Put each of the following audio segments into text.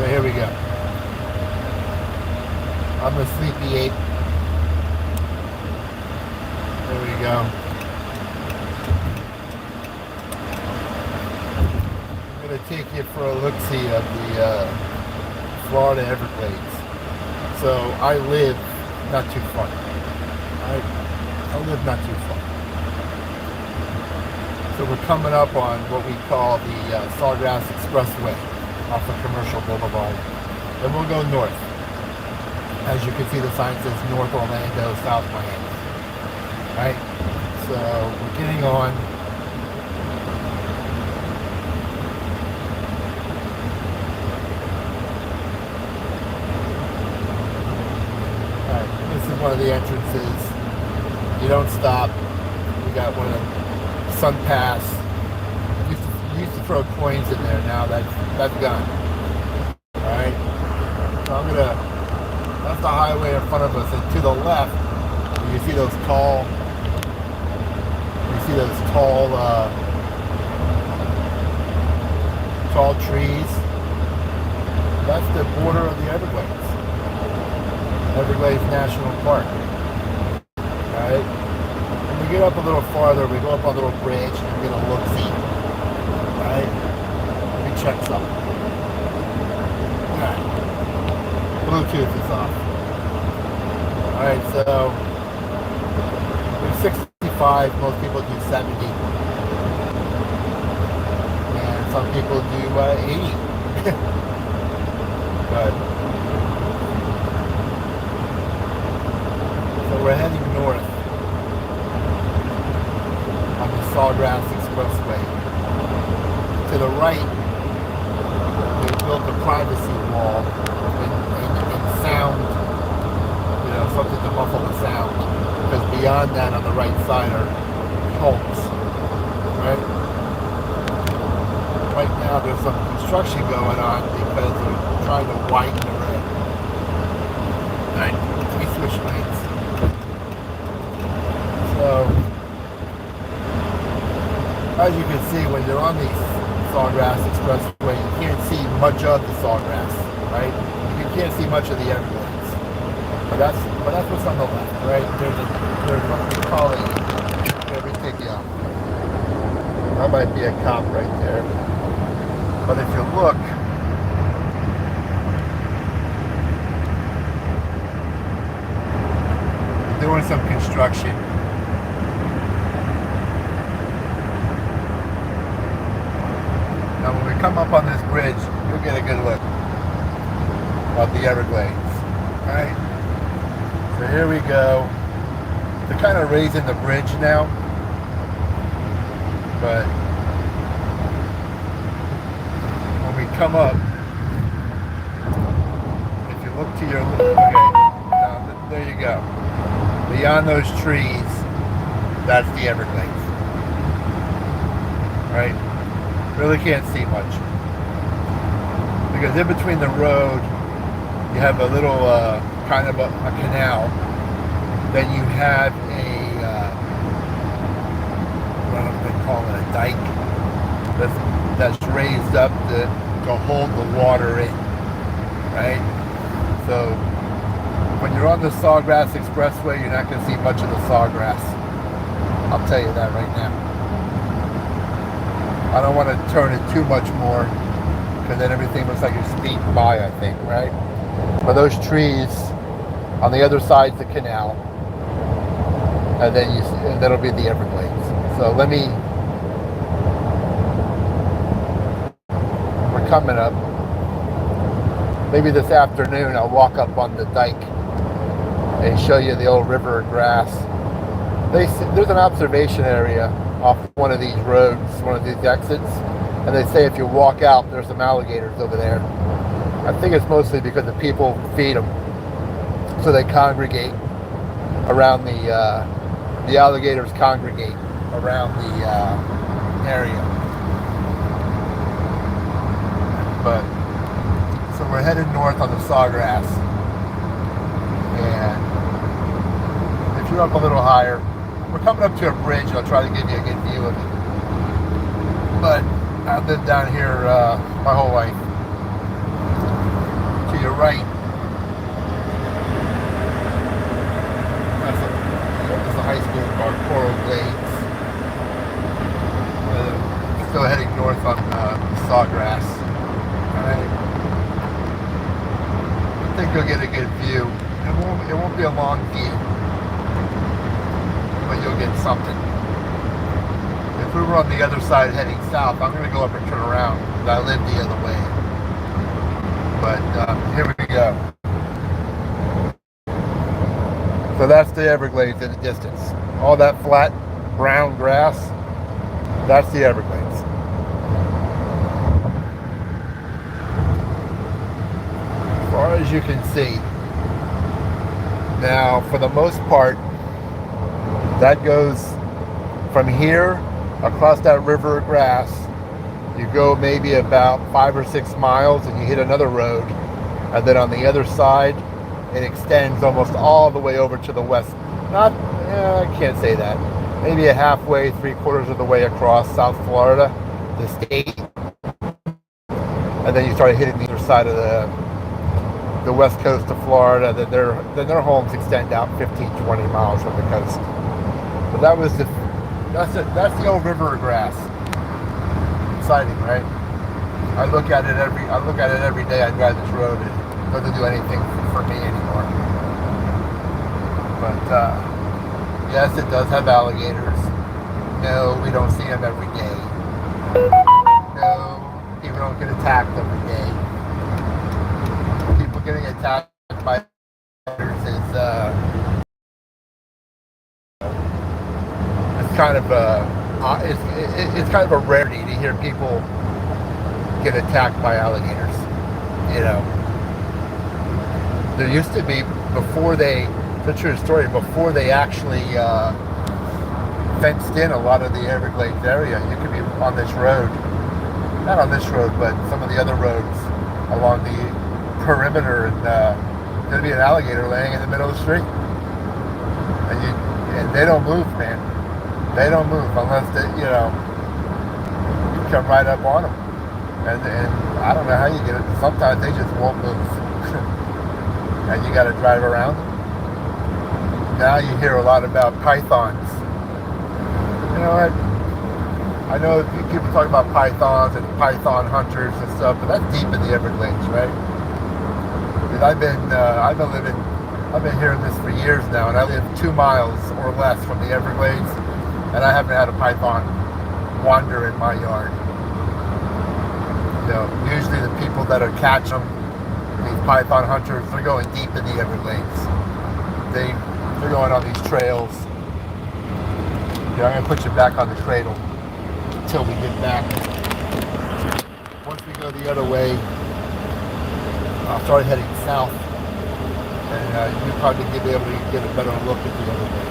So here we go. I'm the Sleepy Ape. There we go. I'm going to take you for a look-see of the Florida Everglades. So I live not too far. I live not too far. So we're coming up on what we call the Sawgrass expressway off of Commercial Boulevard. Then we'll go north. As you can see, the sign says North Orlando, South Miami. Right? So we're getting on. Alright, this is one of the entrances. You don't stop. We got one of the Sun Pass. Used to throw coins in there. Now that's gone. Alright? So I'm gonna, that's the highway in front of us, and to the left you see those tall trees. That's the border of the Everglades. Everglades National Park. Alright? When we get up a little farther, we go up on a little bridge and get a look-see. Alright? Let me check something. Alright. Bluetooth is off. Alright, so we're 65, most people do 70. And some people do 80. But so we're heading north on the Sawgrass Expressway. To the right, they built a privacy wall and sound, you know, something to muffle the sound. Because beyond that, on the right side, are homes. Right? Right now, there's some construction going on because they're trying to widen the road. Alright, let me switch lanes. So, as you can see, when you're on the Sawgrass Expressway, you can't see much of the Sawgrass, right? You can't see much of the Everglades. But that's what's on the left, right? There's what we call a, here, we take you out. That might be a cop right there. But if you look, they're doing some construction. Now when we come up on this bridge, you'll get a good look of the Everglades. Alright? So here we go. They're kind of raising the bridge now. But when we come up, if you look to your left, okay, now there you go. Beyond those trees, that's the Everglades. Right? Really can't see much. Because in between the road, you have a little kind of a canal. Then you have a what am I calling it, a dike that's raised up to hold the water in, right? So when you're on the Sawgrass Expressway, you're not going to see much of the sawgrass. I'll tell you that right now. I don't want to turn it too much more, because then everything looks like you're speeding by, I think, right? But those trees on the other side of the canal, and then and that'll be the Everglades. So we're coming up. Maybe this afternoon I'll walk up on the dike and show you the old river of grass. There's an observation area off one of these roads, one of these exits, and they say if you walk out, there's some alligators over there. I think it's mostly because the people feed them, so they congregate around the alligators congregate around the area. But so we're headed north on the Sawgrass, and if you're up a little higher, we're coming up to a bridge. I'll try to give you a good view of it. But I've lived down here my whole life. think you'll get a good view. It won't be a long view, but you'll get something. If we were on the other side heading south, I'm going to go up and turn around. I live the other way. But here we go. So that's the Everglades in the distance. All that flat brown grass, that's the Everglades. As far as you can see. Now, for the most part, that goes from here across that river of grass. You go maybe about 5 or 6 miles and you hit another road. And then on the other side, it extends almost all the way over to the west. I can't say that. Maybe a halfway, 3/4 of the way across South Florida, the state. And then you start hitting the other side of the west coast of Florida. Then their homes extend out 15, 20 miles from the coast. But that's the old river of grass. Exciting, right? I look at it every day. I drive this road, and it doesn't do anything for me anymore. But yes, it does have alligators. No, we don't see them every day. No, people don't get attacked every day. People getting attacked by alligators is it's kind of a rarity to hear people get attacked by alligators. You know, there used to be it's a true story, before they actually fenced in a lot of the Everglades area. You could be on this road, not on this road, but some of the other roads along the perimeter, and there'd be an alligator laying in the middle of the street, and they don't move, man. They don't move unless you come right up on them, and I don't know how you get it. Sometimes they just won't move, and you got to drive around them. Now you hear a lot about pythons. You know what? I know people talk about pythons and python hunters and stuff, but that's deep in the Everglades, right? And I've been hearing this for years now, and I live 2 miles or less from the Everglades, and I haven't had a python wander in my yard. Usually the people that are catching them, these python hunters, they're going deep in the Everglades. They're going on these trails. I'm going to put you back on the cradle until we get back. Once we go the other way, I'll start heading south, and you'll probably be able to get a better look at the Everglades.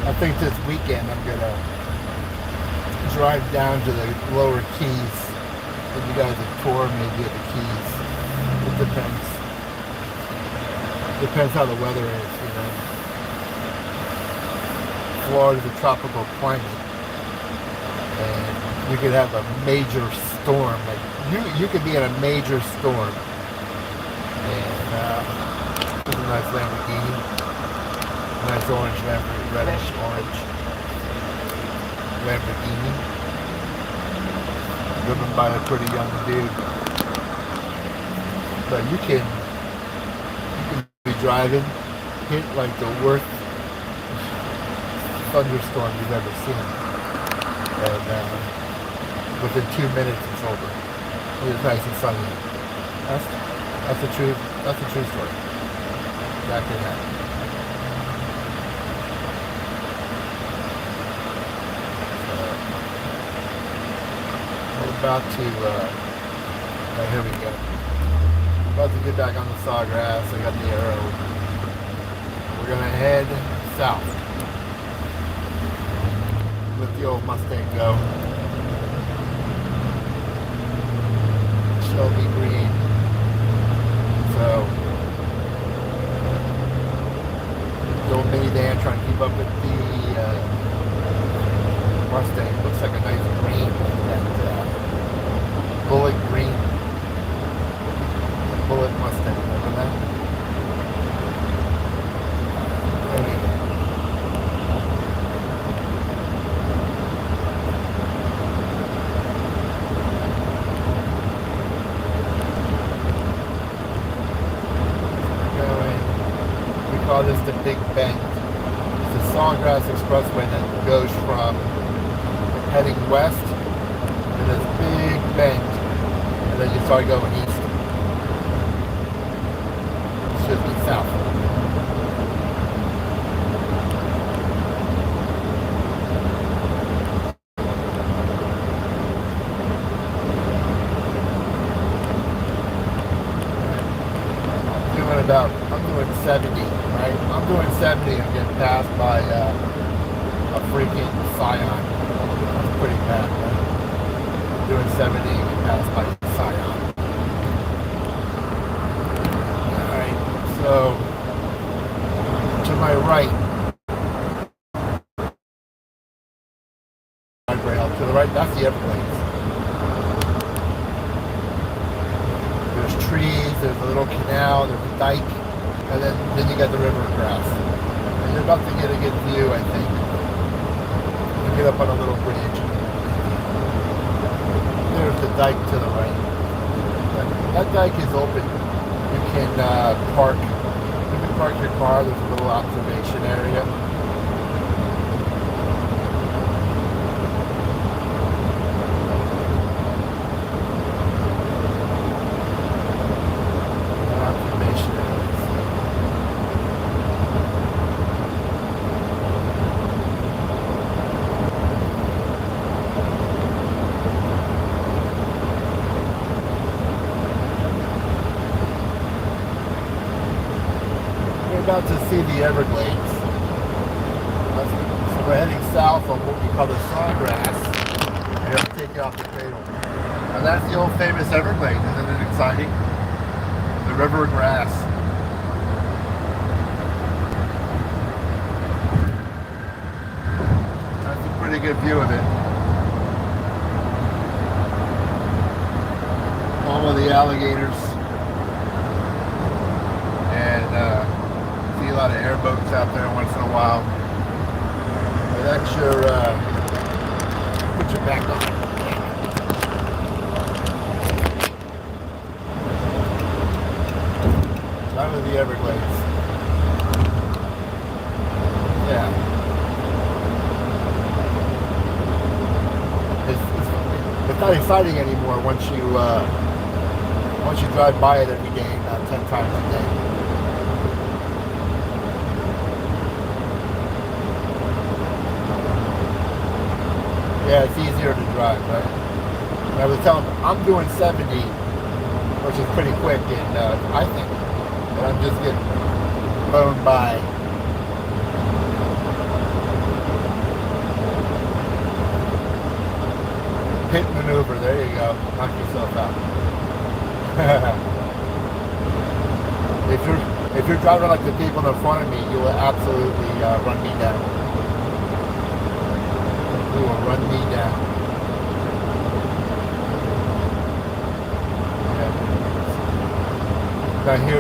I think this weekend I'm gonna drive down to the lower Keys. Give you guys a tour, maybe at the Keys. It depends. Depends how the weather is, Florida's a tropical climate, and you could have a major storm. Like you could be in a major storm, and this is a nice Lamborghini. Nice orange reddish orange Lamborghini, driven by a pretty young dude. But you can be driving, hit like the worst thunderstorm you've ever seen, and within 2 minutes it's over. It's nice and sunny. That's a true story. Exactly that. About to, here we go. About to get back on the Sawgrass. I got the arrow. We're gonna head south. Let the old Mustang go. Shelby green. So, the old minivan trying to keep up with the Mustang. Looks like a nice green, that bullet green. Bullet Mustang, remember that? There we go. We call this the Big Bend. It's the Sawgrass expressway that goes from heading west to this big bend, and then you start going east. Should be south. I'm doing 70, right? I'm doing 70 and getting passed by a freaking Scion. That's pretty bad, right? I'm doing 70 and getting passed by a Scion. Alright, so to my right, to the right, that's the Everglades. There's trees, there's a little canal, there's a dike, and then you got the river grass. And you're about to get a good view, I think. You get up on a little bridge. There's the dike to the right. That dike is open. You can park your car. There's a little observation area. About to see the Everglades. So we're heading south on what we call the Sawgrass. And it'll take you off the cradle. And that's the old famous Everglades. Isn't it exciting? The river grass. That's a pretty good view of it. All of the alligators. And a lot of airboats out there once in a while. But that's your put your back on. Out of the Everglades. Yeah. It's not exciting anymore once you drive by it every day, about 10 times a day. Yeah, it's easier to drive, right? And I was telling them, I'm doing 70, which is pretty quick, and I think that I'm just getting blown by. Pit maneuver, there you go. Knock yourself out. If you're driving like the people in front of me, you will absolutely run me down. You will run me down. Okay.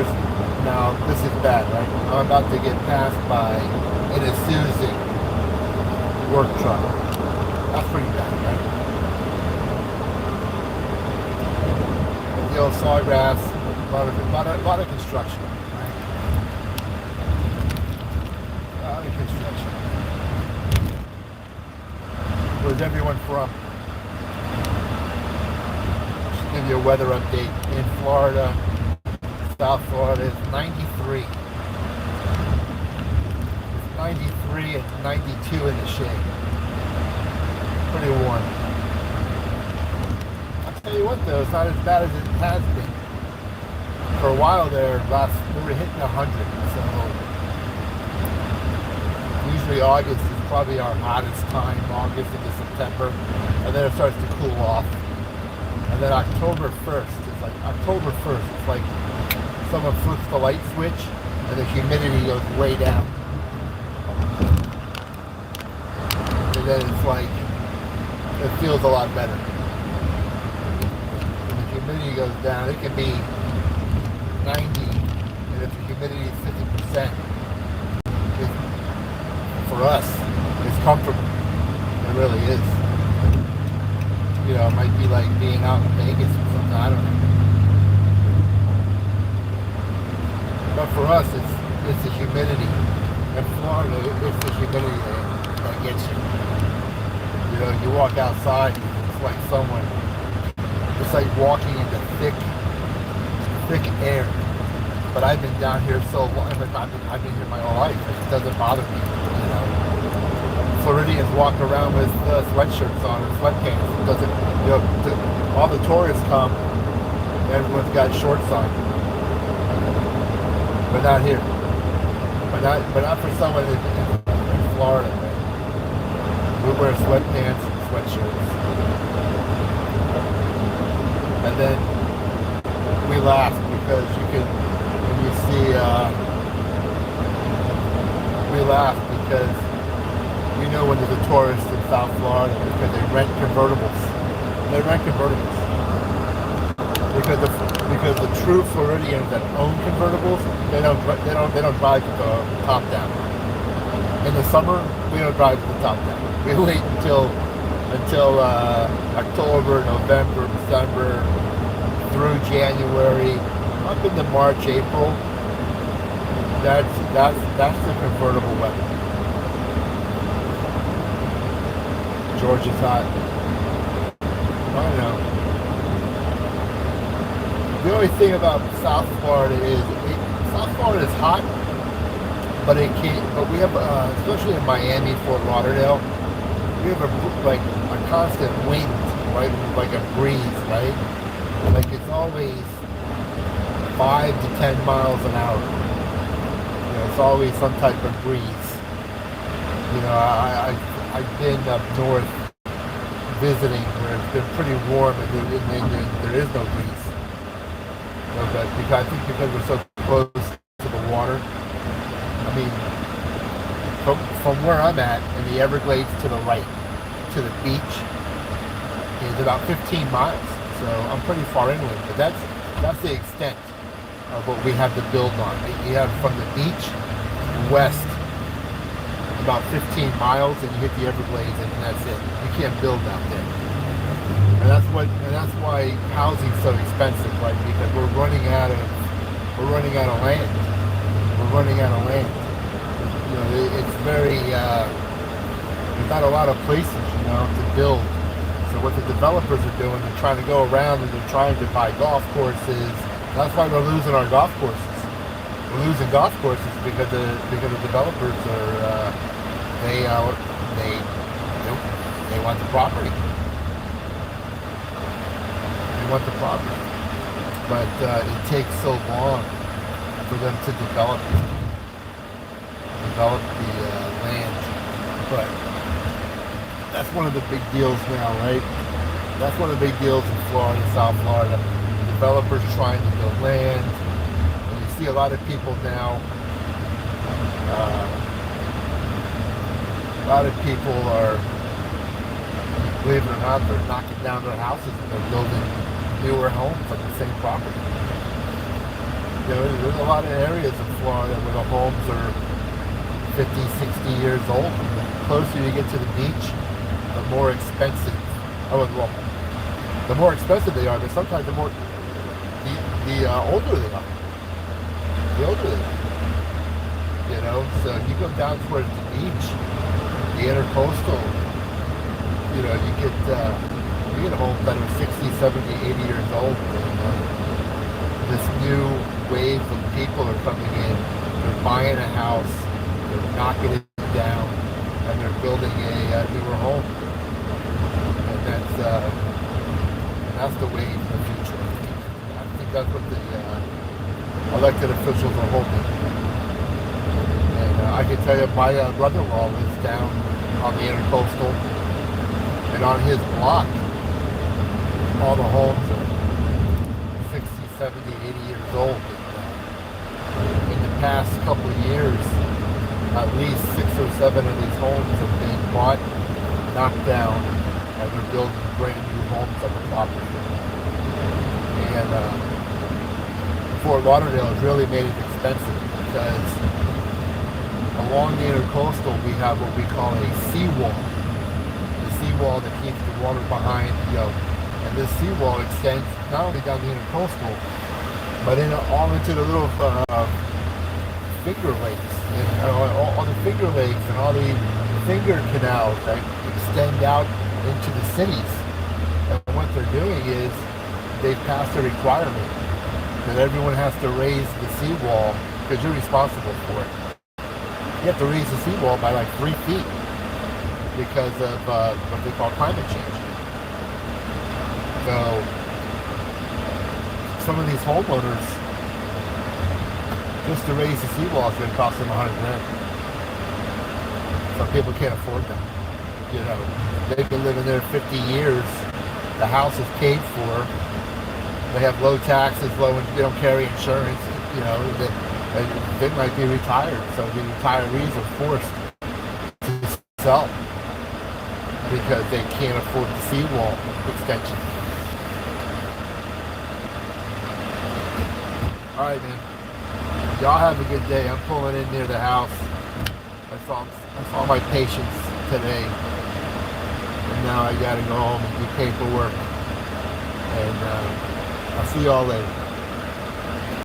Now this is bad, right? I'm about to get passed by an Isuzu work truck. That's pretty bad, right? The old Sawgrass, a lot of construction, right? A lot of construction. Where's everyone from? Just give you a weather update. In Florida, South Florida, it's 93. It's 93 and 92 in the shade. Pretty warm. I'll tell you what though, it's not as bad as it has been. For a while there, we were hitting 100, so usually August is probably our hottest time, August into September, and then it starts to cool off. And then October 1st, it's like someone flips the light switch and the humidity goes way down. And then it's like it feels a lot better. When the humidity goes down, it can be 90, and if the humidity is 50%, for us, it's comfortable. It really is. You know, it might be like being out in Vegas or something, I don't know. But for us, it's the humidity. In Florida, it's the humidity that gets you. You know, you walk outside, it's like it's like walking into thick air. But I've been down here so long, I've been here my whole life. It doesn't bother me, you know. Floridians walk around with sweatshirts on and sweatpants. It doesn't, you know, all the tourists come, everyone's got shorts on. But not here. But not for someone in Florida. Man. We wear sweatpants and sweatshirts. And then we laugh because you can, when you see, we laugh because we know when there's a tourist in South Florida because they rent convertibles. They rent convertibles. Because the true Floridians that own convertibles, they don't drive with the top down. In the summer, we don't drive with the top down. We wait until October, November, December, through January, up into March, April. That's the convertible weather. Georgia's hot. I know. The only thing about South Florida is South Florida is hot, but it can't. But we have, especially in Miami, Fort Lauderdale, we have a constant wind, right? Like a breeze, right? Like it's always 5 to 10 miles an hour. You know, it's always some type of breeze. You know, I've been up north visiting where it's been pretty warm and there is no breeze. But because we're so close to the water, I mean, from where I'm at in the Everglades to the right, to the beach, is about 15 miles. So I'm pretty far inland, but that's the extent of what we have to build on. You have from the beach west about 15 miles, and you hit the Everglades, and that's it. You can't build out there. And that's why housing's so expensive, right? Because we're running out of land. We're running out of land. You know, it's very there's not a lot of places, you know, to build. So what the developers are doing, they're trying to go around and they're trying to buy golf courses. That's why we're losing our golf courses. We're losing golf courses because the developers are they want the property. Want the property, but it takes so long for them to develop the land. But that's one of the big deals now, right? That's one of the big deals in Florida, South Florida. Developers trying to build land. And you see a lot of people now. A lot of people are, believe it or not, they're knocking down their houses and they're building newer homes on the same property. You know, there's a lot of areas in Florida where the homes are 50, 60 years old. The closer you get to the beach, the more expensive. The more expensive they are, but sometimes the older they are. The older they are. You know, so you go down towards the beach, the intercoastal, you know, you get homes that are 60, 70, 80 years old. And, this new wave of people are coming in. They're buying a house, they're knocking it down, and they're building a newer home. And that's the wave of the future. I think that's what the elected officials are hoping. And I can tell you, my brother-in-law lives down on the intercoastal, and on his block, all the homes are 60, 70, 80 years old. And, in the past couple of years, at least 6 or 7 of these homes have been bought, knocked down, and they're building brand new homes on the property. And Fort Lauderdale has really made it expensive because along the intercoastal we have what we call a seawall. The seawall that keeps the water behind, and this seawall extends not only down the intercoastal, but all into the little finger lakes, and all the finger lakes and all the finger canals that extend out into the cities. And what they're doing is they've passed a requirement that everyone has to raise the seawall, because you're responsible for it. You have to raise the seawall by like 3 feet because of what they call climate change. So some of these homeowners, just to raise the seawall is going to cost them $100,000. Some people can't afford them. They've been living there 50 years. The house is paid for. They have low taxes, they don't carry insurance. They might be retired, so the retirees are forced to sell because they can't afford the seawall extension. All right, man. Y'all have a good day. I'm pulling in near the house. That's all my patience today. And now I gotta go home and do paperwork. And I'll see y'all later.